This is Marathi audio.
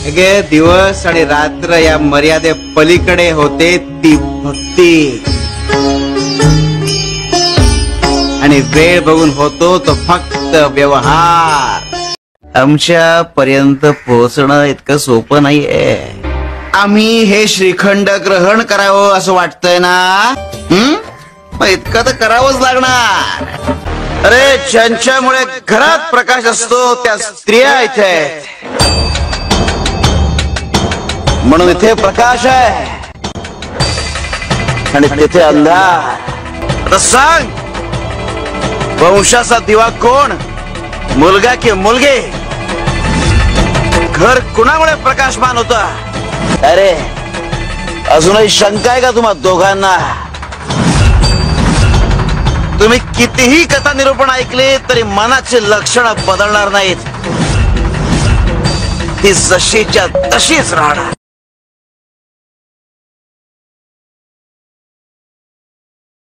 अगे दिवस आणि रात्र या मर्यादे पलीकडे होते ती भक्ती, आणि वेळ बघून होतो तो फक्त व्यवहार. आमच्या पर्यंत पोहोचणं इतकं सोपं नाहीये. आम्ही हे श्रीखंड ग्रहण करावं असं वाटतंय ना, मग इतकं तर करावंच लागणार. अरे ज्यांच्यामुळे घरात प्रकाश असतो त्या स्त्रिया इथे आहेत, म्हणून इथे प्रकाश आहे आणि तिथे अंधार. आता सांग, वंशाचा दिवा कोण, मुलगा की मुलगी? घर कुणामुळे प्रकाशमान होता? अरे अजूनही शंका आहे का तुम्हा दोघांना? तुम्ही कितीही कथा निरूपण ऐकले तरी मनाची लक्षणं बदलणार नाहीत. ती जशीच्या तशीच राहणार.